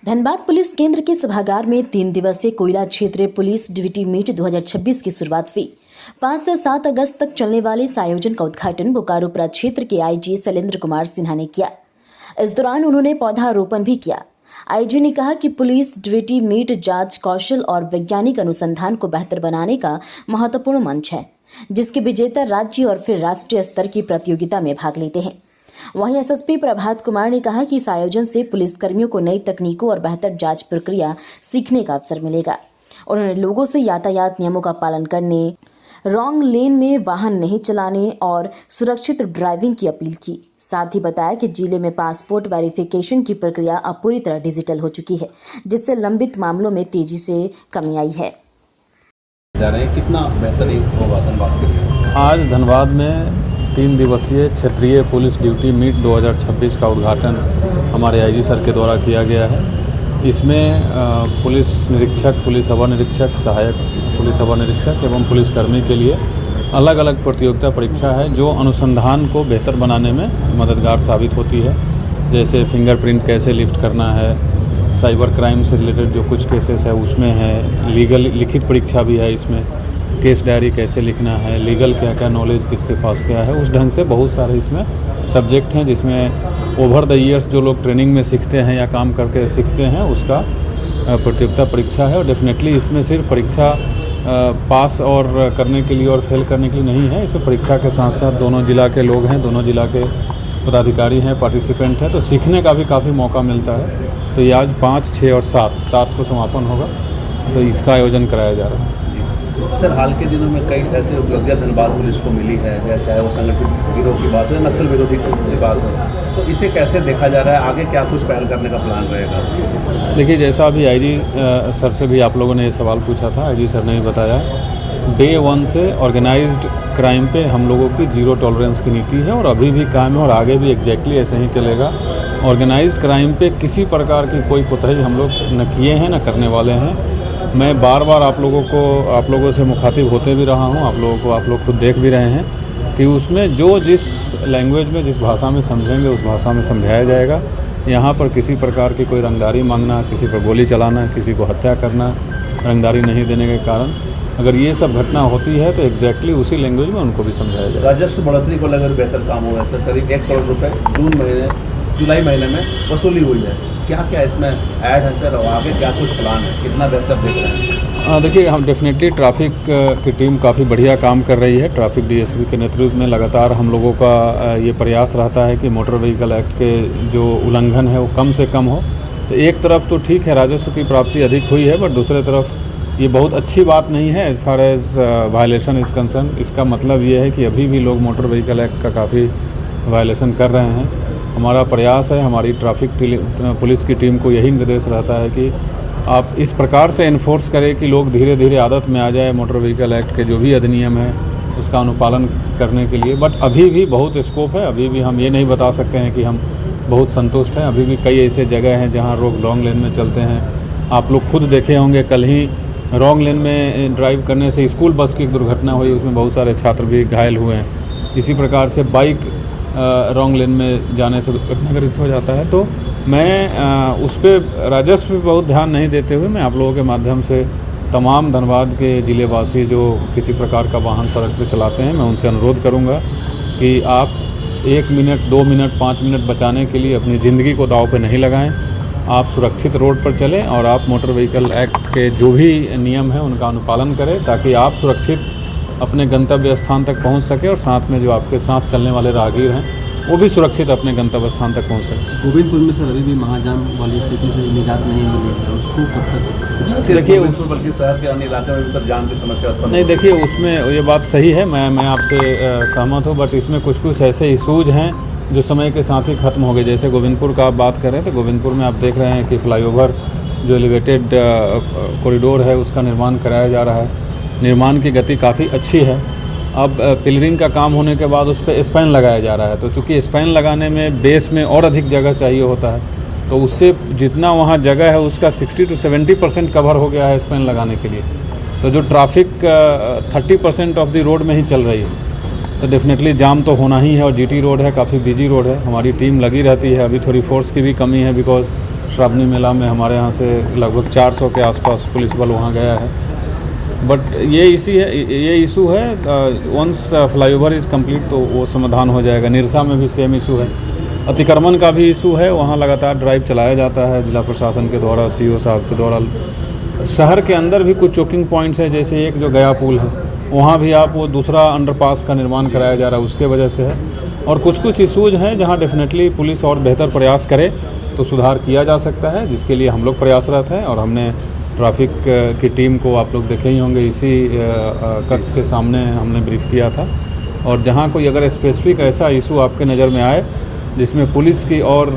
Dhanbad police केंद्र के सभागार में 3 दिवसीय कोयला क्षेत्रीय पुलिस ड्यूटी मीट 2026 की शुरुआत हुई। 5 से 7 अगस्त तक चलने वाले इस आयोजन का उद्घाटन बोकारो प्रक्षेत्र के आईजी शैलेंद्र कुमार सिन्हा ने किया। इस दौरान उन्होंने पौधारोपण भी किया। आईजी ने कहा कि पुलिस ड्यूटी मीट जांच कौशल और वैज्ञानिक अनुसंधान को बेहतर बनाने का महत्वपूर्ण मंच है, जिसके विजेता राज्य और फिर राष्ट्रीय स्तर की प्रतियोगिता में भाग लेते हैं। वहीं एसएसपी प्रभात कुमार ने कहा कि इस आयोजन से पुलिसकर्मियों को नई तकनीकों और बेहतर जांच प्रक्रिया सीखने का अवसर मिलेगा। उन्होंने लोगों से यातायात नियमों का पालन करने, रॉन्ग लेन में वाहन नहीं चलाने और सुरक्षित ड्राइविंग की अपील की। साथ ही बताया कि जिले में पासपोर्ट वेरिफिकेशन की प्रक्रिया अब पूरी तरह डिजिटल हो चुकी है, जिससे लंबित मामलों में तेजी से कमी आई है। कितना बेहतरीन होगा धनबाद के लिए। आज धनबाद में 3 दिवसीय क्षेत्रीय पुलिस ड्यूटी मीट 2026 का उद्घाटन हमारे आईजी सर के द्वारा किया गया है। इसमें पुलिस निरीक्षक, पुलिस अवर निरीक्षक, सहायक पुलिस अवर निरीक्षक एवं पुलिसकर्मी के लिए अलग अलग प्रतियोगिता परीक्षा है, जो अनुसंधान को बेहतर बनाने में मददगार साबित होती है। जैसे फिंगरप्रिंट कैसे लिफ्ट करना है, साइबर क्राइम से रिलेटेड जो कुछ केसेस है उसमें है, लीगल लिखित परीक्षा भी है, इसमें केस डायरी कैसे लिखना है, लीगल क्या क्या नॉलेज किसके पास क्या है, उस ढंग से बहुत सारे इसमें सब्जेक्ट हैं, जिसमें ओवर द ईयर्स जो लोग ट्रेनिंग में सीखते हैं या काम करके सीखते हैं उसका प्रतियोगिता परीक्षा है। और डेफिनेटली इसमें सिर्फ परीक्षा पास और करने के लिए और फेल करने के लिए नहीं है, इसमें परीक्षा के साथ साथ दोनों जिला के लोग हैं, दोनों जिला के पदाधिकारी हैं, पार्टिसिपेंट हैं, तो सीखने का भी काफ़ी मौका मिलता है। तो ये आज 5, 6 और 7 को समापन होगा, तो इसका आयोजन कराया जा रहा है। सर, हाल के दिनों में कई ऐसे उपलब्धियां धनबाद पुलिस को मिली है, चाहे वो संगठित गिरोह की बात हो या नक्सल विरोधी की बात हो, तो इसे कैसे देखा जा रहा है, आगे क्या कुछ पहल करने का प्लान रहेगा? देखिए, जैसा अभी आईजी सर से भी आप लोगों ने ये सवाल पूछा था, आईजी सर ने भी बताया, डे 1 से ऑर्गेनाइज्ड क्राइम पे हम लोगों की ज़ीरो टॉलरेंस की नीति है और अभी भी कायम है और आगे भी एग्जैक्टली ऐसे ही चलेगा। ऑर्गेनाइज्ड क्राइम पे किसी प्रकार की कोई कोताही हम लोग न किए हैं न करने वाले हैं। मैं बार बार आप लोगों से मुखातिब होते भी रहा हूं, आप लोग खुद देख भी रहे हैं कि उसमें जो जिस लैंग्वेज में, जिस भाषा में समझेंगे उस भाषा में समझाया जाएगा। यहाँ पर किसी प्रकार की कोई रंगदारी मांगना, किसी पर गोली चलाना, किसी को हत्या करना, रंगदारी नहीं देने के कारण अगर ये सब घटना होती है तो एग्जैक्टली उसी लैंग्वेज में उनको भी समझाया जाएगा। राजस्व बढ़ोतरी को लेकर बेहतर काम हुआ है सर, करीब 1 करोड़ रुपये जुलाई महीने में वसूली हुई है। क्या क्या इसमें ऐड है सर, और आगे क्या कुछ प्लान है, कितना बेहतर देख रहे हैं? देखिए, हम डेफिनेटली ट्रैफिक की टीम काफ़ी बढ़िया काम कर रही है। ट्रैफिक डीएसपी के नेतृत्व में लगातार हम लोगों का ये प्रयास रहता है कि मोटर व्हीकल एक्ट के जो उल्लंघन है वो कम से कम हो। तो एक तरफ तो ठीक है, राजस्व की प्राप्ति अधिक हुई है, बट दूसरे तरफ ये बहुत अच्छी बात नहीं है as far as violation is concern. इसका मतलब ये है कि अभी भी लोग मोटर व्हीकल एक्ट का काफ़ी वायलेशन कर रहे हैं। हमारा प्रयास है, हमारी ट्रैफिक पुलिस की टीम को यही निर्देश रहता है कि आप इस प्रकार से इन्फोर्स करें कि लोग धीरे धीरे आदत में आ जाए मोटर व्हीकल एक्ट के जो भी अधिनियम है उसका अनुपालन करने के लिए। बट अभी भी बहुत स्कोप है, अभी भी हम ये नहीं बता सकते हैं कि हम बहुत संतुष्ट हैं। अभी भी कई ऐसे जगह हैं जहाँ लोग रॉन्ग लेन में चलते हैं। आप लोग खुद देखे होंगे, कल ही रॉन्ग लेन में ड्राइव करने से स्कूल बस की दुर्घटना हुई, उसमें बहुत सारे छात्र भी घायल हुए हैं। इसी प्रकार से बाइक रॉन्ग लेन में जाने से दुर्घटनाग्रस्त हो जाता है। तो मैं उस पर राजस्व पे बहुत ध्यान नहीं देते हुए मैं आप लोगों के माध्यम से तमाम धनबाद के ज़िलेवासी जो किसी प्रकार का वाहन सड़क पे चलाते हैं, मैं उनसे अनुरोध करूंगा कि आप 1 मिनट, 2 मिनट, 5 मिनट बचाने के लिए अपनी ज़िंदगी को दांव पे नहीं लगाएं। आप सुरक्षित रोड पर चलें और आप मोटर व्हीकल एक्ट के जो भी नियम हैं उनका अनुपालन करें, ताकि आप सुरक्षित अपने गंतव्य स्थान तक पहुंच सके और साथ में जो आपके साथ चलने वाले राहगीर हैं वो भी सुरक्षित अपने गंतव्य स्थान तक पहुंच सके। गोविंदपुर में सर अभी भी महाजाम वाली स्थिति से निजात नहीं मिली है, उसको कब तक? देखिए, बल्कि शहर के अन्य इलाके में भी सर जाम की समस्या उत्पन्न नहीं, देखिए उसमें ये बात सही है, मैं आपसे सहमत हूँ, बट इसमें कुछ ऐसे इशूज़ हैं जो समय के साथ ही ख़त्म हो गए। जैसे गोविंदपुर का आप बात करें तो गोविंदपुर में आप देख रहे हैं कि फ्लाईओवर जो एलिवेटेड कॉरिडोर है उसका निर्माण कराया जा रहा है। निर्माण की गति काफ़ी अच्छी है। अब पिलरिंग का काम होने के बाद उस पर स्पैन लगाया जा रहा है, तो चूँकि स्पैन लगाने में बेस में और अधिक जगह चाहिए होता है, तो उससे जितना वहाँ जगह है उसका 60 से 70% कवर हो गया है स्पैन लगाने के लिए। तो जो ट्रैफिक 30% ऑफ द रोड में ही चल रही है, तो डेफिनेटली जाम तो होना ही है। और जीटी रोड है, काफ़ी बिजी रोड है, हमारी टीम लगी रहती है। अभी थोड़ी फोर्स की भी कमी है बिकॉज श्रावणी मेला में हमारे यहाँ से लगभग 400 के आसपास पुलिस बल वहाँ गया है। बट ये इशू है वंस फ्लाईओवर इज़ कंप्लीट तो वो समाधान हो जाएगा। निरसा में भी सेम इशू है, अतिक्रमण का भी इशू है, वहाँ लगातार ड्राइव चलाया जाता है जिला प्रशासन के द्वारा, सीओ साहब के द्वारा। शहर के अंदर भी कुछ चोकिंग पॉइंट्स हैं, जैसे एक जो गया पुल है वहाँ भी आप वो दूसरा अंडरपास का निर्माण कराया जा रहा है, उसके वजह से है। और कुछ इशूज़ हैं जहाँ डेफिनेटली पुलिस और बेहतर प्रयास करे तो सुधार किया जा सकता है, जिसके लिए हम लोग प्रयासरत हैं। और हमने ट्रैफिक की टीम को, आप लोग देखे ही होंगे, इसी कक्ष के सामने हमने ब्रीफ किया था। और जहाँ कोई अगर स्पेसिफिक ऐसा इशू आपके नज़र में आए जिसमें पुलिस की और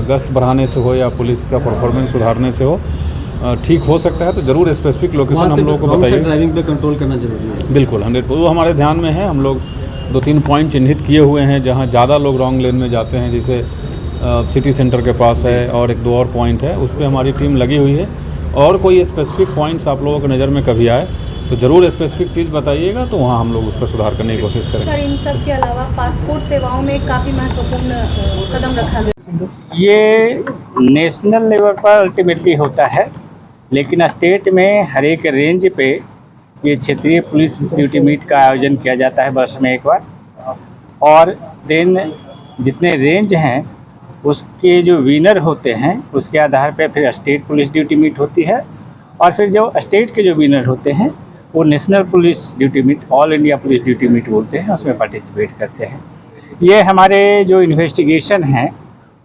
गश्त बढ़ाने से हो या पुलिस का परफॉर्मेंस सुधारने से हो ठीक हो सकता है, तो ज़रूर स्पेसिफिक लोकेशन हम लोगों को बताइए। ड्राइविंग पे कंट्रोल करना जरूरी है। बिल्कुल 100% वो हमारे ध्यान में है। हम लोग 2-3 पॉइंट चिन्हित किए हुए हैं जहाँ ज़्यादा लोग रॉन्ग लेन में जाते हैं, जैसे सिटी सेंटर के पास है और 1-2 और पॉइंट है, उस पर हमारी टीम लगी हुई है। और कोई स्पेसिफिक पॉइंट्स आप लोगों की नज़र में कभी आए तो ज़रूर स्पेसिफिक चीज़ बताइएगा, तो वहाँ हम लोग उस पर सुधार करने की कोशिश करेंगे। सर, इन सब के अलावा पासपोर्ट सेवाओं में काफ़ी महत्वपूर्ण कदम रखा गया। ये नेशनल लेवल पर अल्टीमेटली होता है, लेकिन स्टेट में हर एक रेंज पे ये क्षेत्रीय पुलिस ड्यूटी मीट का आयोजन किया जाता है वर्ष में एक बार। और देन जितने रेंज हैं उसके जो विनर होते हैं उसके आधार पे फिर स्टेट पुलिस ड्यूटी मीट होती है। और फिर जो स्टेट के जो विनर होते हैं वो national police duty meet, all India police duty meet बोलते हैं, उसमें पार्टिसिपेट करते हैं। ये हमारे जो इन्वेस्टिगेशन हैं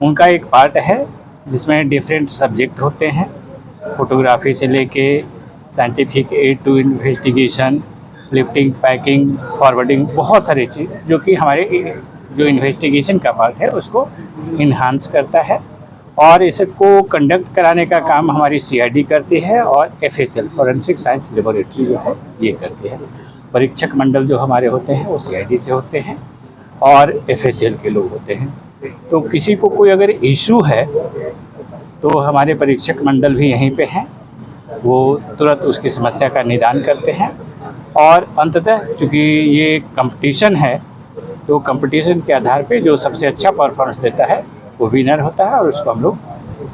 उनका एक पार्ट है, जिसमें डिफरेंट सब्जेक्ट होते हैं, फोटोग्राफी से लेके scientific aid to investigation, lifting, packing, forwarding, बहुत सारी चीज़ जो कि हमारे जो इन्वेस्टिगेशन का पार्ट है उसको इन्हांस करता है। और इसको कंडक्ट कराने का काम हमारी CID करती है और FSL, फॉरेंसिक साइंस लेबोरेटरी जो है ये करती है। परीक्षक मंडल जो हमारे होते हैं वो CID से होते हैं और FSL के लोग होते हैं। तो किसी को कोई अगर इशू है तो हमारे परीक्षक मंडल भी यहीं पे हैं, वो तुरंत उसकी समस्या का निदान करते हैं। और अंततः चूँकि ये कंपटीशन है तो कंपटीशन के आधार पे जो सबसे अच्छा परफॉर्मेंस देता है वो विनर होता है और उसको हम लोग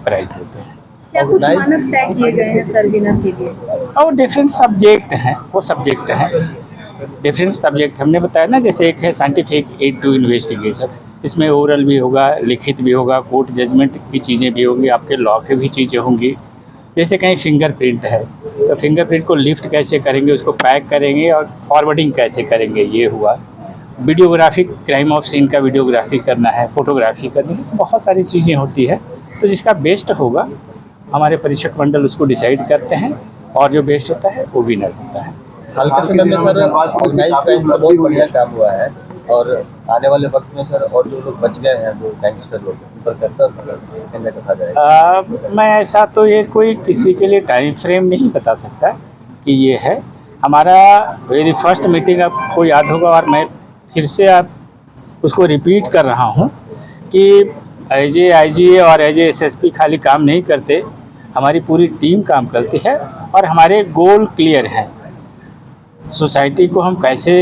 प्राइज देते हैं। क्या कुछ मानक तय किए गए हैं सर विनर के लिए? और डिफरेंट सब्जेक्ट हैं, वो सब्जेक्ट हैं डिफरेंट सब्जेक्ट हमने बताया ना, जैसे एक है साइंटिफिक एड टू इन्वेस्टिगेशन, इसमें ओरल भी होगा, लिखित भी होगा, कोर्ट जजमेंट की चीज़ें भी होंगी, आपके लॉ की भी चीज़ें होंगी। जैसे कहीं फिंगरप्रिंट है तो फिंगरप्रिंट को लिफ्ट कैसे करेंगे, उसको पैक करेंगे और फॉरवर्डिंग कैसे करेंगे, ये हुआ। वीडियोग्राफी, क्राइम ऑफ सीन का वीडियोग्राफी करना है, फोटोग्राफी करनी है, तो बहुत सारी चीज़ें होती है। तो जिसका बेस्ट होगा हमारे परीक्षक मंडल उसको डिसाइड करते हैं और जो बेस्ट होता है वो विनर होता है। हाल के समय में सर ऑर्गेनाइज क्राइम का बहुत बढ़िया काम हुआ है और आने वाले वक्त में सर और जो लोग बच गए हैं, जो गैंगस्टर लोग, उन पर कैसे कहा जाएगा? मैं ऐसा तो ये कोई किसी के लिए टाइम फ्रेम नहीं बता सकता कि ये है। हमारा वेरी फर्स्ट मीटिंग आपको याद होगा और मैं फिर से आप उसको रिपीट कर रहा हूँ कि एज ए IG और एज ए SSP खाली काम नहीं करते, हमारी पूरी टीम काम करती है और हमारे गोल क्लियर हैं। सोसाइटी को हम कैसे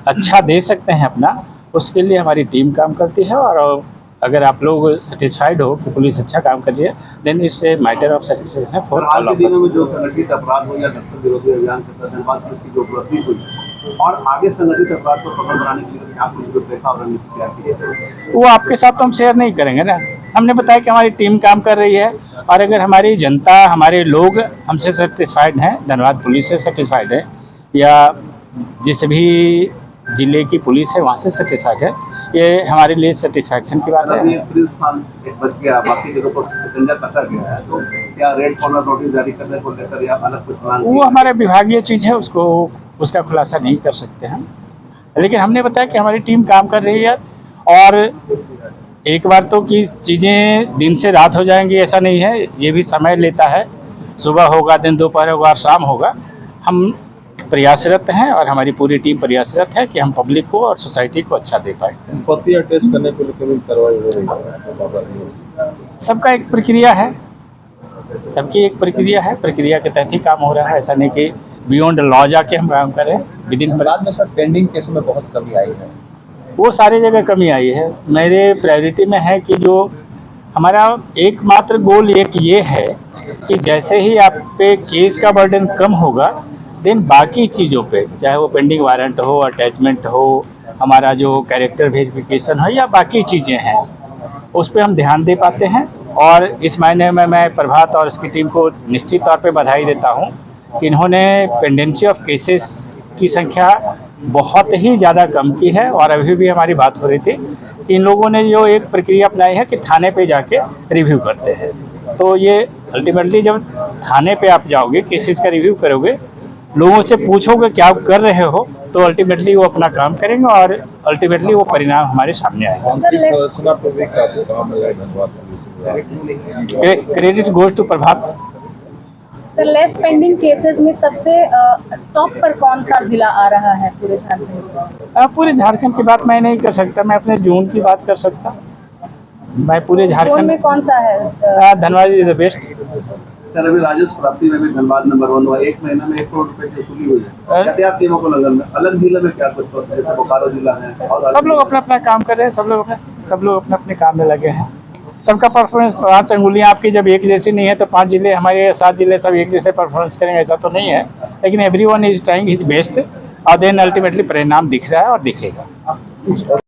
अच्छा दे सकते हैं अपना, उसके लिए हमारी टीम काम करती है। और अगर आप लोग सेटिस्फाइड हो कि पुलिस अच्छा काम कर रही है, then it's a matter of satisfaction for all of us. दिनों में जो संगठित अपराध हो या नक्सल विरोधी अभियान के तहत धनबाद पुलिस की जो उपलब्धि हुई और आगे संगठित अपराध को पकड़ बनाने के लिए क्या कुछ रूपरेखा और रणनीति तैयार की है, वो आपके साथ तो हम शेयर नहीं करेंगे ना। हमने बताया कि हमारी टीम काम कर रही है और अगर हमारी जनता, हमारे लोग हमसे सेटिस्फाइड हैं, धनबाद पुलिस से सेटिस्फाइड है या जिस भी जिले की पुलिस है वहाँ से सेटिस्फाइड है, ये हमारे लिए सेटिस्फैक्शन की बात है। ये पुलिस थाना एक बच गया, बाकी जगह पर शिकंजा कसा गया है, तो क्या रेड कॉर्नर नोटिस जारी करने को लेकर या अलग कुछ प्लान? वो हमारे विभागीय चीज़ है, उसको उसका खुलासा नहीं कर सकते हम, लेकिन हमने बताया कि हमारी टीम काम कर रही है। और एक बार तो कि चीज़ें दिन से रात हो जाएंगी ऐसा नहीं है, ये भी समय लेता है। सुबह होगा, दिन दोपहर होगा, शाम होगा। हम प्रयासरत हैं और हमारी पूरी टीम प्रयासरत है कि हम पब्लिक को और सोसाइटी को अच्छा दे पाए। संपत्ति अटैच करने को लेकर भी कार्रवाई हो रही है। सबका एक प्रक्रिया है, सबकी एक प्रक्रिया है, प्रक्रिया के तहत ही काम हो रहा है। ऐसा नहीं कि बियॉन्ड लॉ जाके हम काम करें। विदिन बाद में सर पेंडिंग केस में बहुत कमी आई है, वो सारी जगह कमी आई है। मेरे प्रायोरिटी में है कि जो हमारा एकमात्र गोल एक ये है कि जैसे ही आप पे केस का बर्डन कम होगा, देन बाकी चीज़ों पे, चाहे वो पेंडिंग वारंट हो, अटैचमेंट हो, हमारा जो कैरेक्टर वेरिफिकेशन हो या बाकी चीज़ें हैं, उस पर हम ध्यान दे पाते हैं। और इस मायने में मैं प्रभात और इसकी टीम को निश्चित तौर पे बधाई देता हूं कि इन्होंने पेंडेंसी ऑफ केसेस की संख्या बहुत ही ज़्यादा कम की है। और अभी भी हमारी बात हो रही थी कि इन लोगों ने जो एक प्रक्रिया अपनाई है कि थाने पे जाके रिव्यू करते हैं, तो ये अल्टीमेटली जब थाने पे आप जाओगे, केसेस का रिव्यू करोगे, लोगों से पूछोगे क्या आप कर रहे हो, तो अल्टीमेटली वो अपना काम करेंगे और अल्टीमेटली वो परिणाम हमारे सामने आएगा। Credit goes to Prabhat. Sir, less pending cases में सबसे टॉप पर कौन सा जिला आ रहा है पूरे झारखंड में? पूरे झारखंड की बात मैं नहीं कर सकता, मैं अपने जोन की बात कर सकता। मैं पूरे जोन झारखंड में कौन सा है? Dhanbad is the best. Sir, अभी राजस्व प्राप्ति में भी धनबाद नंबर 1 हुआ। एक महीना में 1 करोड़ रुपए की वसूली हुई है। यातायात नियमों को उल्लंघन में अलग जिले में क्या कुछ, जैसे बोकारो जिला है और सब लोग अपना अपना काम कर रहे हैं, सब लोग अपने अपने काम में लगे हैं। सबका परफॉर्मेंस 5 अंगुलियां आपकी जब एक जैसी नहीं है तो 5 जिले हमारे 7 जिले सब एक जैसे परफॉर्मेंस करेंगे, ऐसा तो नहीं है। लेकिन everyone is trying his best और देन अल्टीमेटली परिणाम दिख रहा है और दिखेगा।